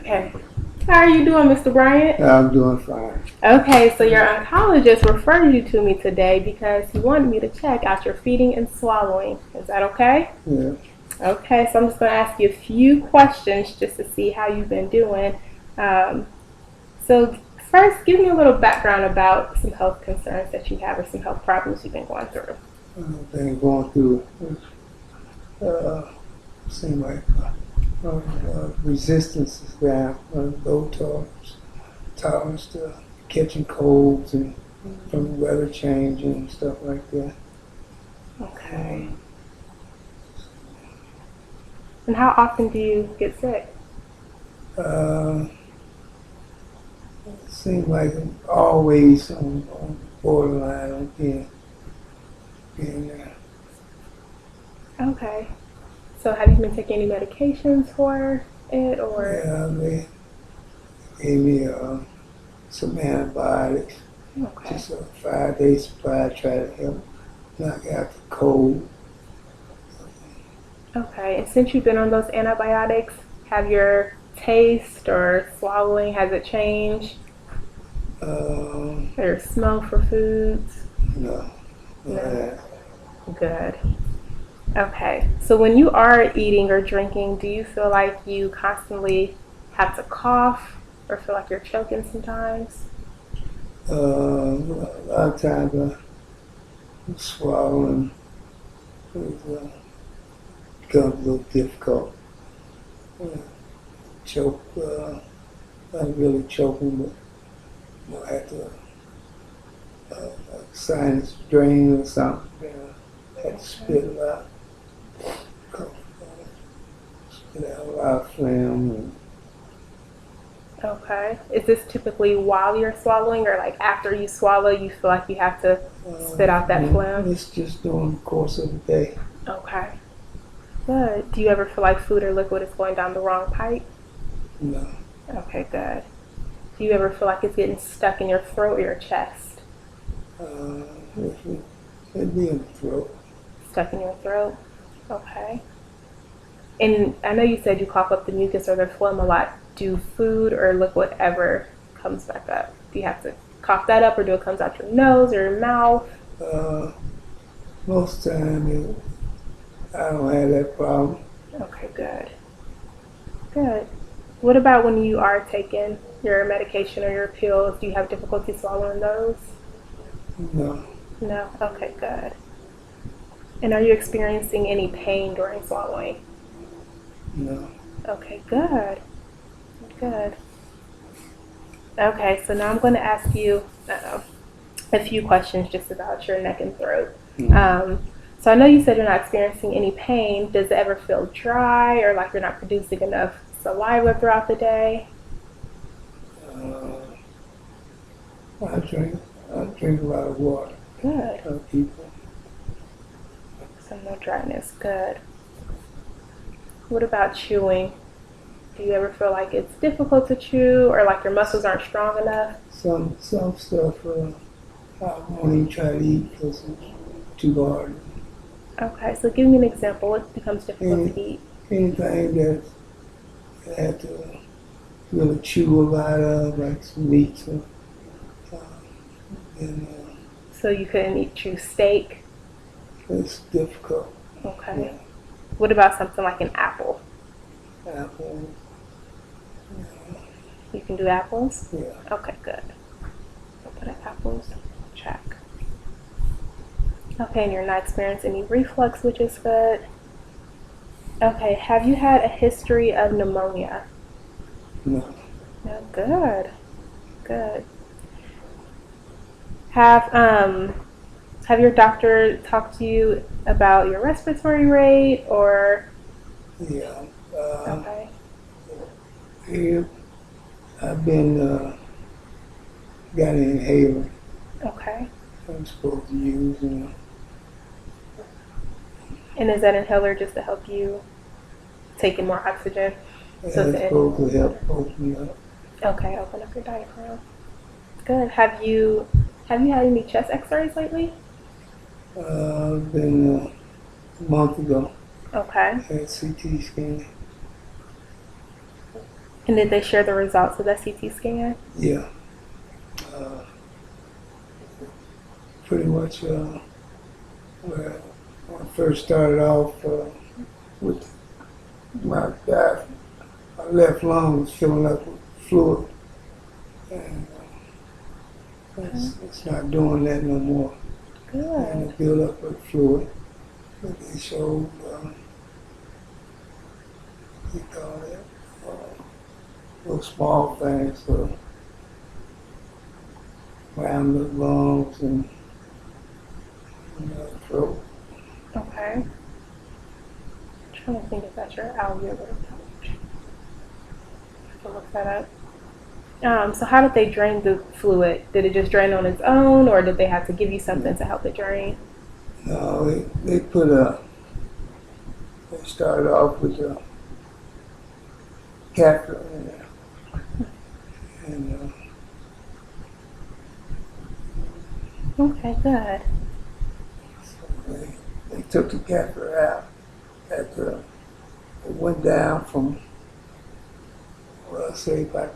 Okay. How are you doing, Mr. Bryant? I'm doing fine. Okay, so your oncologist referred you to me today because he wanted me to check out your feeding and swallowing. Is that okay? Yeah. Okay, so I'm just going to ask you a few questions just to see how you've been doing. Um, so first, give me a little background about some health concerns that you have or some health problems you've been going through. I've been going through, seem like resistance is down, low tolerance to catching colds and from weather changing and stuff like that. Okay. And how often do you get sick? It seems like I'm always on borderline on being there. Okay. So have you been taking any medications for it or? Yeah, they gave me some antibiotics. Okay. Just a 5-day supply, try to help knock out the cold. Okay. And since you've been on those antibiotics, have your taste or swallowing, has it changed? Um, Or your smell for foods? no, No. Good. Okay. So when you are eating or drinking, do you feel like you constantly have to cough or feel like you're choking sometimes? a lot of times swallowing becomes a little difficult. Uh, choke, not really choking, but I have to sinus drain or something. Had to spit a lot, spit out a lot of phlegm. And, Okay. Is this typically while you're swallowing or like after you swallow you feel like you have to spit out that phlegm? It's just during the course of the day. Okay. Good. Do you ever feel like food or liquid is going down the wrong pipe? No. Okay, good. Do you ever feel like it's getting stuck in your throat or your chest? It'd be in the throat. Stuck in your throat? Okay. And I know you said you cough up the mucus or the phlegm a lot. Do food or liquid ever comes back up? Do you have to cough that up or do it comes out your nose or your mouth? Most time, I don't have that problem. Okay, good. Good. What about when you are taking your medication or your pills? Do you have difficulty swallowing those? No. No? Okay, good. And are you experiencing any pain during swallowing? No. Okay, good. Good. Okay, so now I'm going to ask you a few questions just about your neck and throat. So I know you said you're not experiencing any pain. Does it ever feel dry or like you're not producing enough saliva throughout the day? I drink a lot of water. Good. People. So no dryness. Good. What about chewing? Do you ever feel like it's difficult to chew or like your muscles aren't strong enough? Some stuff I won't even try to eat because it's too hard. Okay, so give me an example. What becomes difficult to eat? Anything that I have to really chew a lot of, like some meats. So you couldn't chew steak? It's difficult. Okay. Yeah. What about something like an apple? Apple. You can do apples? Yeah. Okay, good. I'll put apples. Check. Okay, and you're not experiencing any reflux, which is good. Okay, have you had a history of pneumonia? No. No, good. Good. Have your doctor talked to you about your respiratory rate or? Yeah. Okay. Here, I've been got an inhaler. Okay. I'm supposed to use. And is that inhaler just to help you take in more oxygen? So it's supposed to help open up. Okay, open up your diaphragm. Good. Have you had any chest X-rays lately? Been a month ago. Okay. I had CT scan. And did they share the results of that CT scan? Yeah. Pretty much when I first started off with my left lung was filling up with fluid, and it's not doing that no more. Good. And it built up with fluid. But they showed, you call it, little small things, around the lungs and throat. Okay. I'm trying to think if that's your alveolar pouch. I can look that up. So how did they drain the fluid? Did it just drain on its own, or did they have to give you something to help it drain? No, they started off with a catheter in there. And Okay, good. so they took the catheter out. It went down from, well, I'd say about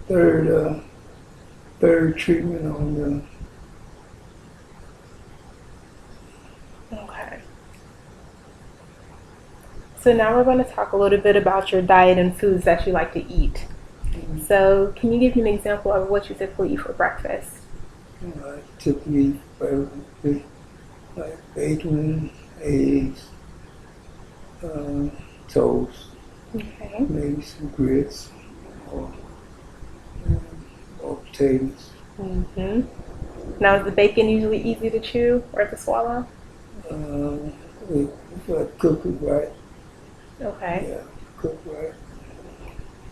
third treatment on the. Okay. So now we're going to talk a little bit about your diet and foods that you like to eat. So can you give me an example of what you typically eat for breakfast? I typically eat like bacon, eggs, toast, Okay. maybe some grits, or potatoes. Mm-hmm. Now, is the bacon usually easy to chew or to swallow? If I cook it right, Okay. yeah, cook right.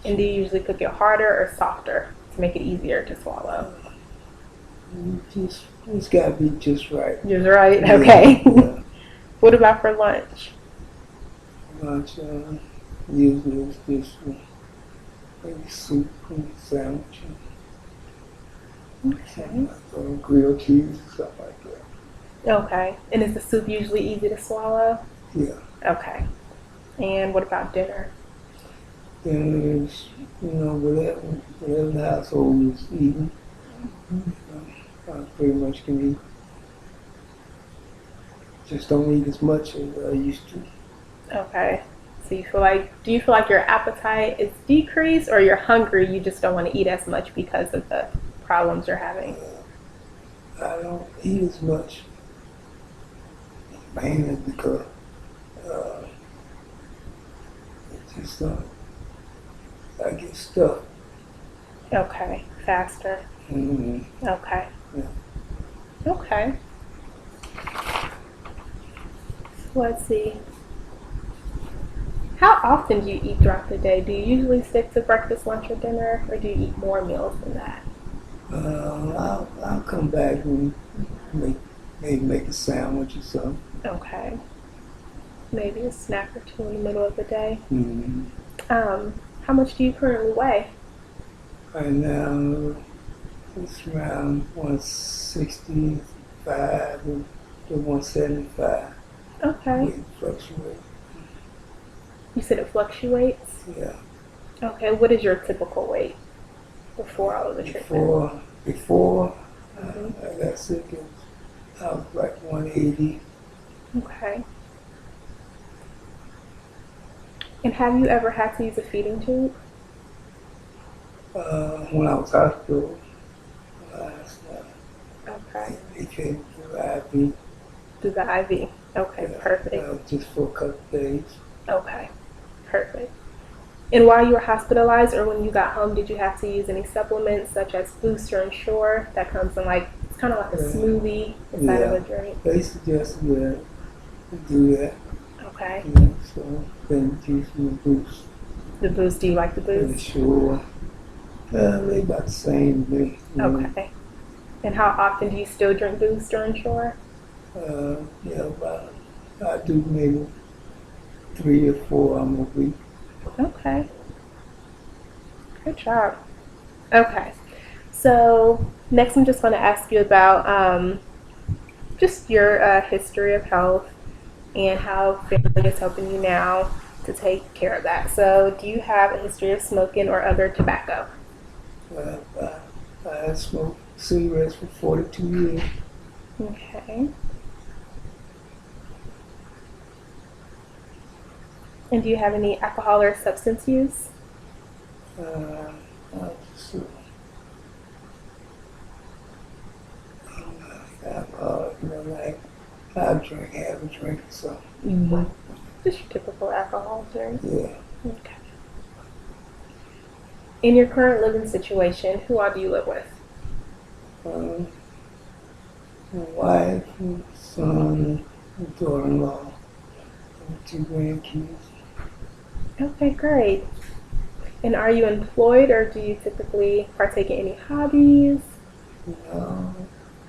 And do you usually cook it harder or softer to make it easier to swallow? It's got to be just right. Just right? Yeah, Okay. yeah. What about for lunch? Lunch, usually it's just maybe soup and sandwich. Okay. Or grilled cheese, stuff like that. Okay. And is the soup usually easy to swallow? Yeah. Okay. And what about dinner? Then it's, whatever the household is eating, I pretty much can eat. Just don't eat as much as I used to. Okay. So do you feel like your appetite is decreased, or you're hungry, you just don't want to eat as much because of the problems you're having? I don't eat as much, mainly because it's just I get stuck. Okay. Faster. Mm-hmm. Okay. Yeah. Okay. Let's see. How often do you eat throughout the day? Do you usually stick to breakfast, lunch, or dinner, or do you eat more meals than that? I'll come back and maybe make a sandwich or something. Okay. Maybe a snack or two in the middle of the day. Mm-hmm. How much do you currently weigh? Right now, it's around 165 to 175. Okay. Weight fluctuate. You said it fluctuates? Yeah. Okay. What is your typical weight before all of the treatment? Before I got sick, I was like 180. Okay. And have you ever had to use a feeding tube? When I was hospital, Okay. they came to the IV. Do the IV. Okay, Yeah, perfect. just for a couple of days. Okay, perfect. And while you were hospitalized or when you got home, did you have to use any supplements such as Boost or Ensure that comes in it's kind of like a smoothie inside of a drink? They suggested that to do that. Okay. Yeah, so then using the Boost. The Boost, do you like the And Boost? Ensure. They about the same to me. Okay. And how often do you still drink Boost or Ensure? I do maybe 3 or 4 a week. Okay. Good job. Okay. So next I'm just going to ask you about just your history of health and how family is helping you now. to take care of that. So, do you have a history of smoking or other tobacco? I smoked cigarettes for 42 years. Okay. And do you have any alcohol or substance use? I just, like I drink, have a drink or something. Mm-hmm. Just your typical alcohol drink. Yeah. Okay. In your current living situation, who all do you live with? My wife, and son, and daughter-in-law, and 2 grandkids. Okay, great. And are you employed or do you typically partake in any hobbies?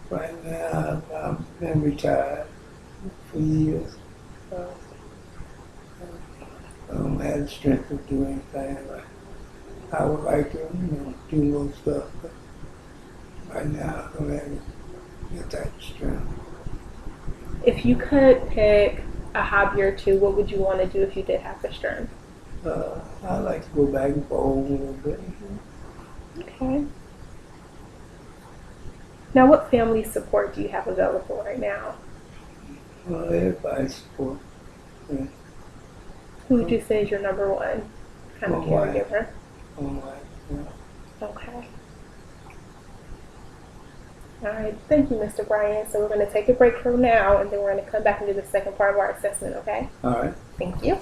Right now I've been retired for years. So I don't have the strength to do anything. I would like to, do more stuff, but right now I don't have that type of strength. If you could pick a hobby or two, what would you want to do if you did have the strength? I like to go back and forth a little bit. Okay. Now, what family support do you have available right now? Everybody support. Yeah. Who would you say is your number one kind of caregiver? My wife, yeah. Okay. All right. Thank you, Mr. Bryan. So we're going to take a break from now, and then we're going to come back and do the second part of our assessment, okay? All right. Thank you.